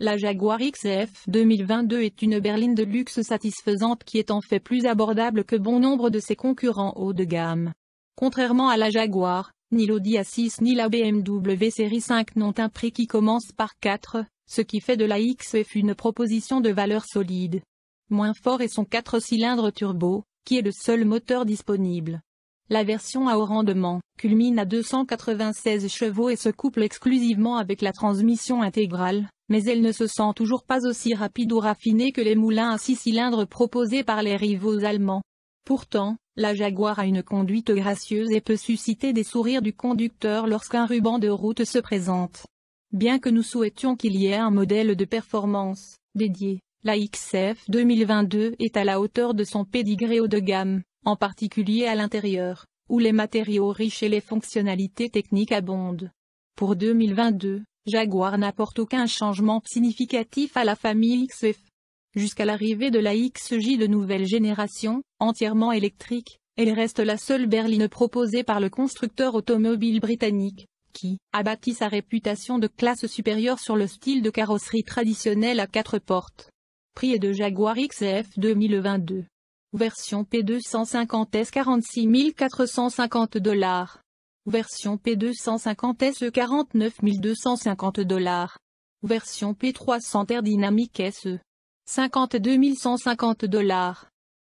La Jaguar XF 2022 est une berline de luxe satisfaisante qui est en fait plus abordable que bon nombre de ses concurrents haut de gamme. Contrairement à la Jaguar, ni l'Audi A6 ni la BMW série 5 n'ont un prix qui commence par 4, ce qui fait de la XF une proposition de valeur solide. Moins fort est son 4 cylindres turbo, qui est le seul moteur disponible. La version à haut rendement culmine à 296 chevaux et se couple exclusivement avec la transmission intégrale, mais elle ne se sent toujours pas aussi rapide ou raffinée que les moulins à 6 cylindres proposés par les rivaux allemands. Pourtant, la Jaguar a une conduite gracieuse et peut susciter des sourires du conducteur lorsqu'un ruban de route se présente. Bien que nous souhaitions qu'il y ait un modèle de performance dédié, la XF 2022 est à la hauteur de son pédigré haut de gamme, en particulier à l'intérieur, où les matériaux riches et les fonctionnalités techniques abondent. Pour 2022, Jaguar n'apporte aucun changement significatif à la famille XF. Jusqu'à l'arrivée de la XJ de nouvelle génération, entièrement électrique, elle reste la seule berline proposée par le constructeur automobile britannique, qui a bâti sa réputation de classe supérieure sur le style de carrosserie traditionnelle à 4 portes. Prix de Jaguar XF 2022. Version P250S 46 450 $. Version P250SE 49 250 $. Version P300 Air Dynamic SE 52 150 $.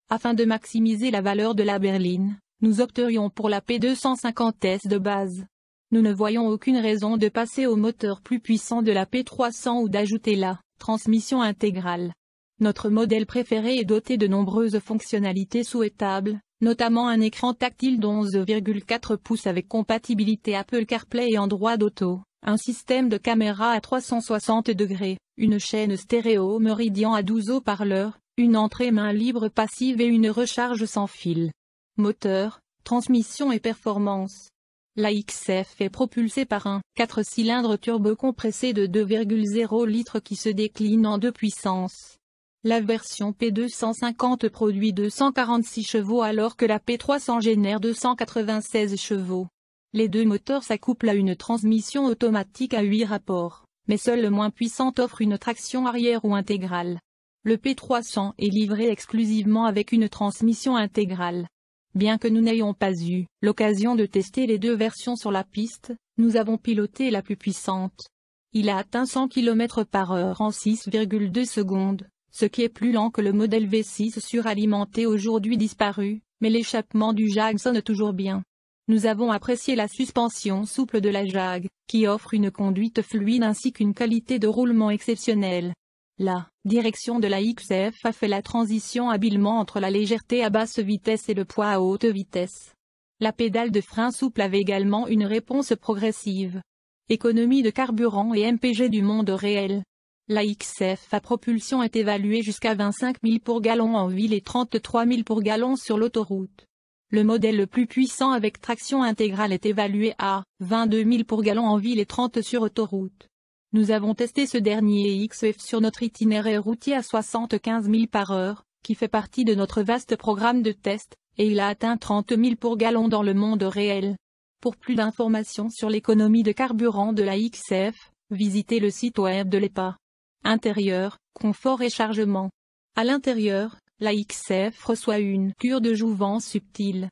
Afin de maximiser la valeur de la berline, nous opterions pour la P250S de base. Nous ne voyons aucune raison de passer au moteur plus puissant de la P300 ou d'ajouter la transmission intégrale. Notre modèle préféré est doté de nombreuses fonctionnalités souhaitables, notamment un écran tactile d'11,4 pouces avec compatibilité Apple CarPlay et Android Auto, un système de caméra à 360 degrés, une chaîne stéréo Meridian à 12 haut-parleurs, une entrée main libre passive et une recharge sans fil. Moteur, transmission et performance. La XF est propulsée par un 4 cylindres turbo compressé de 2,0 litres qui se décline en 2 puissances. La version P250 produit 246 chevaux alors que la P300 génère 296 chevaux. Les deux moteurs s'accouplent à une transmission automatique à 8 rapports, mais seul le moins puissant offre une traction arrière ou intégrale. Le P300 est livré exclusivement avec une transmission intégrale. Bien que nous n'ayons pas eu l'occasion de tester les deux versions sur la piste, nous avons piloté la plus puissante. Il a atteint 100 km/h en 6,2 secondes. Ce qui est plus lent que le modèle V6 suralimenté aujourd'hui disparu, mais l'échappement du Jag sonne toujours bien. Nous avons apprécié la suspension souple de la Jag, qui offre une conduite fluide ainsi qu'une qualité de roulement exceptionnelle. La direction de la XF a fait la transition habilement entre la légèreté à basse vitesse et le poids à haute vitesse. La pédale de frein souple avait également une réponse progressive. Économie de carburant et MPG du monde réel. La XF à propulsion est évaluée jusqu'à 25 000 pour gallon en ville et 33 000 pour gallon sur l'autoroute. Le modèle le plus puissant avec traction intégrale est évalué à 22 000 pour gallon en ville et 30 sur autoroute. Nous avons testé ce dernier XF sur notre itinéraire routier à 75 000 par heure, qui fait partie de notre vaste programme de test, et il a atteint 30 000 pour gallon dans le monde réel. Pour plus d'informations sur l'économie de carburant de la XF, visitez le site web de l'EPA. Intérieur, confort et chargement. À l'intérieur, la XF reçoit une cure de jouvence subtile.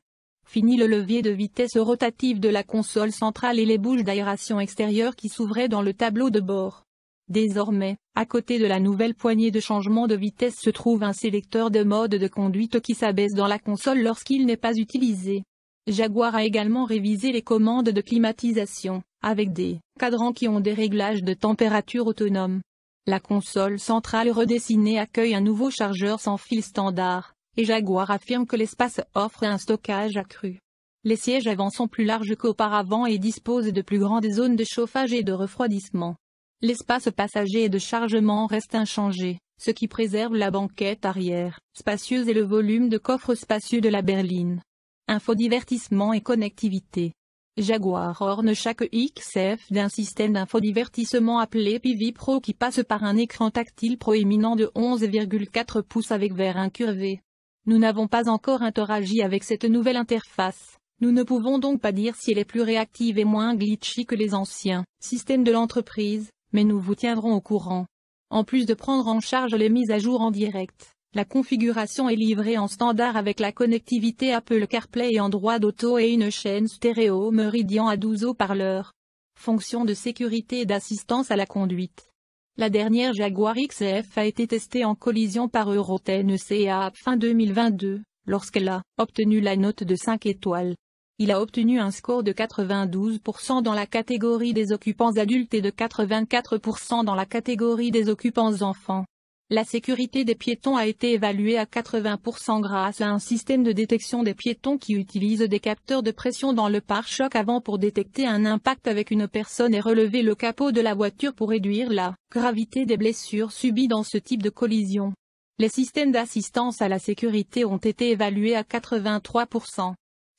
Fini le levier de vitesse rotative de la console centrale et les bouches d'aération extérieure qui s'ouvraient dans le tableau de bord. Désormais, à côté de la nouvelle poignée de changement de vitesse se trouve un sélecteur de mode de conduite qui s'abaisse dans la console lorsqu'il n'est pas utilisé. Jaguar a également révisé les commandes de climatisation, avec des cadrans qui ont des réglages de température autonomes. La console centrale redessinée accueille un nouveau chargeur sans fil standard, et Jaguar affirme que l'espace offre un stockage accru. Les sièges avant sont plus larges qu'auparavant et disposent de plus grandes zones de chauffage et de refroidissement. L'espace passager et de chargement reste inchangé, ce qui préserve la banquette arrière, spacieuse et le volume de coffre spacieux de la berline. Infodivertissement et connectivité. Jaguar orne chaque XF d'un système d'infodivertissement appelé PV Pro qui passe par un écran tactile proéminent de 11,4 pouces avec verre incurvé. Nous n'avons pas encore interagi avec cette nouvelle interface. Nous ne pouvons donc pas dire si elle est plus réactive et moins glitchy que les anciens systèmes de l'entreprise, mais nous vous tiendrons au courant. En plus de prendre en charge les mises à jour en direct, la configuration est livrée en standard avec la connectivité Apple CarPlay et Android Auto et une chaîne stéréo Meridian à 12 haut-parleurs. Fonction de sécurité et d'assistance à la conduite. La dernière Jaguar XF a été testée en collision par Euro NCAA fin 2022, lorsqu'elle a obtenu la note de 5 étoiles. Il a obtenu un score de 92% dans la catégorie des occupants adultes et de 84% dans la catégorie des occupants enfants. La sécurité des piétons a été évaluée à 80% grâce à un système de détection des piétons qui utilise des capteurs de pression dans le pare-choc avant pour détecter un impact avec une personne et relever le capot de la voiture pour réduire la gravité des blessures subies dans ce type de collision. Les systèmes d'assistance à la sécurité ont été évalués à 83%.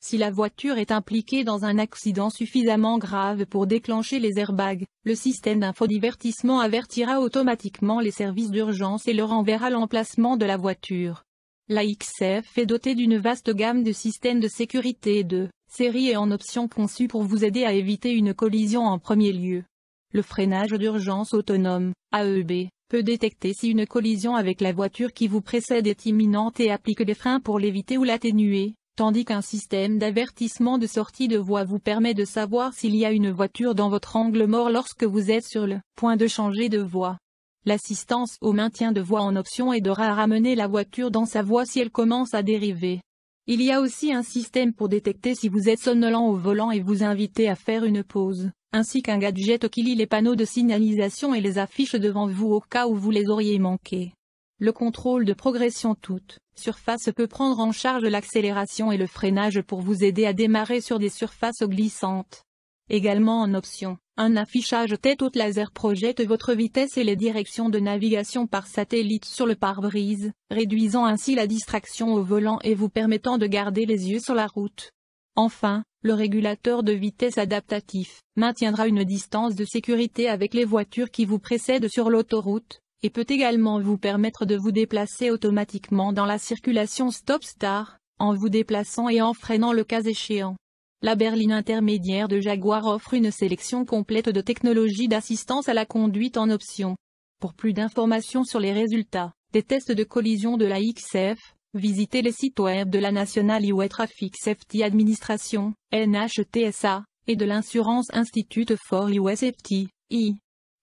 Si la voiture est impliquée dans un accident suffisamment grave pour déclencher les airbags, le système d'infodivertissement avertira automatiquement les services d'urgence et leur enverra l'emplacement de la voiture. La XF est dotée d'une vaste gamme de systèmes de sécurité de série et en option conçus pour vous aider à éviter une collision en premier lieu. Le freinage d'urgence autonome, AEB, peut détecter si une collision avec la voiture qui vous précède est imminente et applique des freins pour l'éviter ou l'atténuer. Tandis qu'un système d'avertissement de sortie de voie vous permet de savoir s'il y a une voiture dans votre angle mort lorsque vous êtes sur le point de changer de voie. L'assistance au maintien de voie en option aidera à ramener la voiture dans sa voie si elle commence à dériver. Il y a aussi un système pour détecter si vous êtes somnolent au volant et vous inviter à faire une pause, ainsi qu'un gadget qui lit les panneaux de signalisation et les affiche devant vous au cas où vous les auriez manqués. Le contrôle de progression toute surface peut prendre en charge l'accélération et le freinage pour vous aider à démarrer sur des surfaces glissantes. Également en option, un affichage tête haute laser projette votre vitesse et les directions de navigation par satellite sur le pare-brise, réduisant ainsi la distraction au volant et vous permettant de garder les yeux sur la route. Enfin, le régulateur de vitesse adaptatif maintiendra une distance de sécurité avec les voitures qui vous précèdent sur l'autoroute, et peut également vous permettre de vous déplacer automatiquement dans la circulation stop-start, en vous déplaçant et en freinant le cas échéant. La berline intermédiaire de Jaguar offre une sélection complète de technologies d'assistance à la conduite en option. Pour plus d'informations sur les résultats des tests de collision de la XF, visitez les sites web de la National Highway Traffic Safety Administration, NHTSA, et de l'Insurance Institute for Highway Safety, I.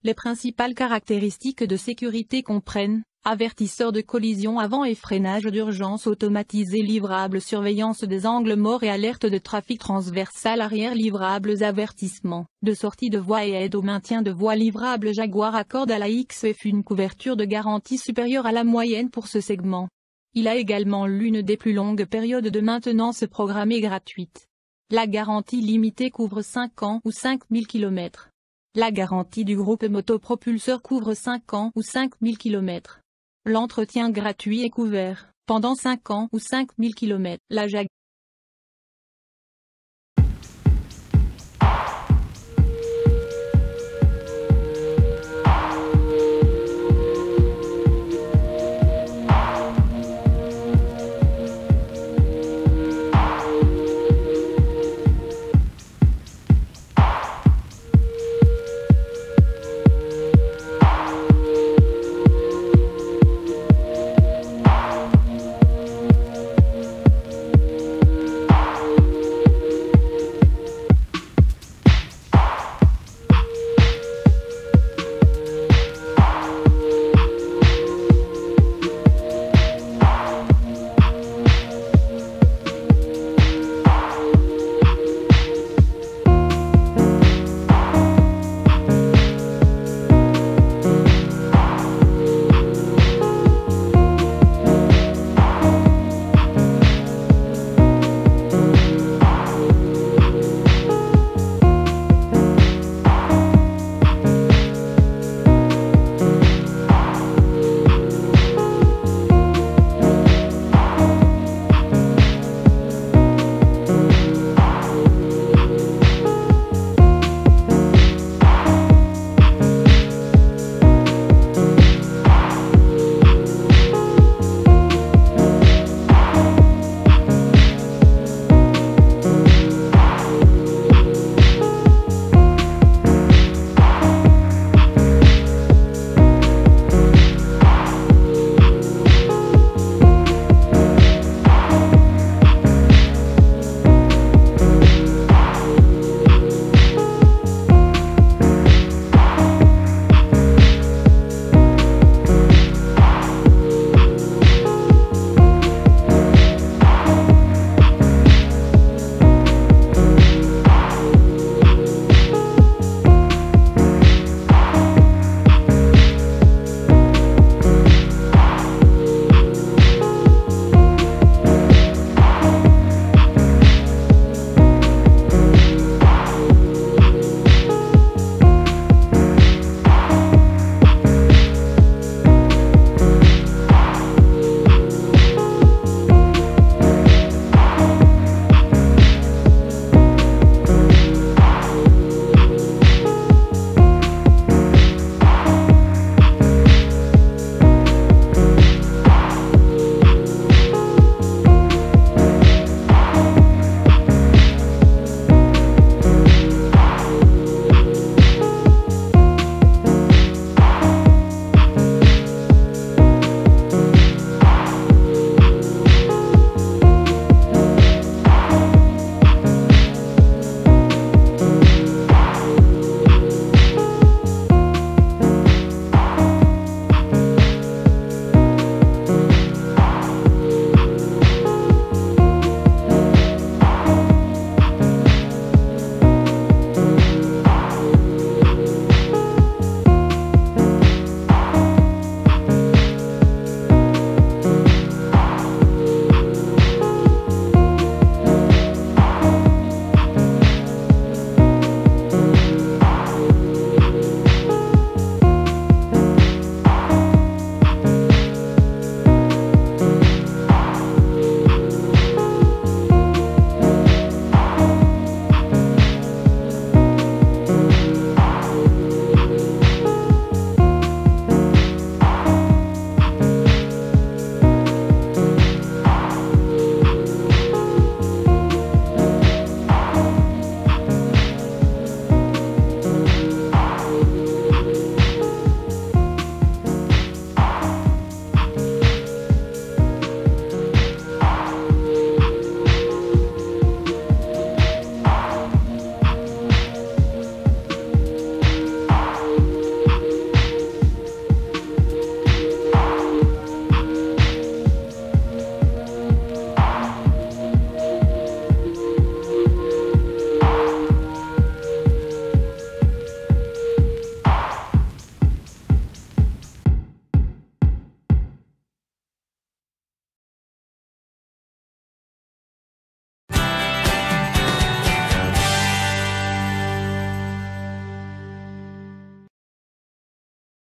Les principales caractéristiques de sécurité comprennent avertisseur de collision avant et freinage d'urgence automatisé, livrable surveillance des angles morts et alerte de trafic transversal arrière, livrables avertissements de sortie de voie et aide au maintien de voie, livrable. Jaguar accorde à la XF une couverture de garantie supérieure à la moyenne pour ce segment. Il a également l'une des plus longues périodes de maintenance programmée gratuite. La garantie limitée couvre 5 ans ou 5000 km. La garantie du groupe motopropulseur couvre 5 ans ou 5000 km. L'entretien gratuit est couvert pendant 5 ans ou 5000 km. La Jaguar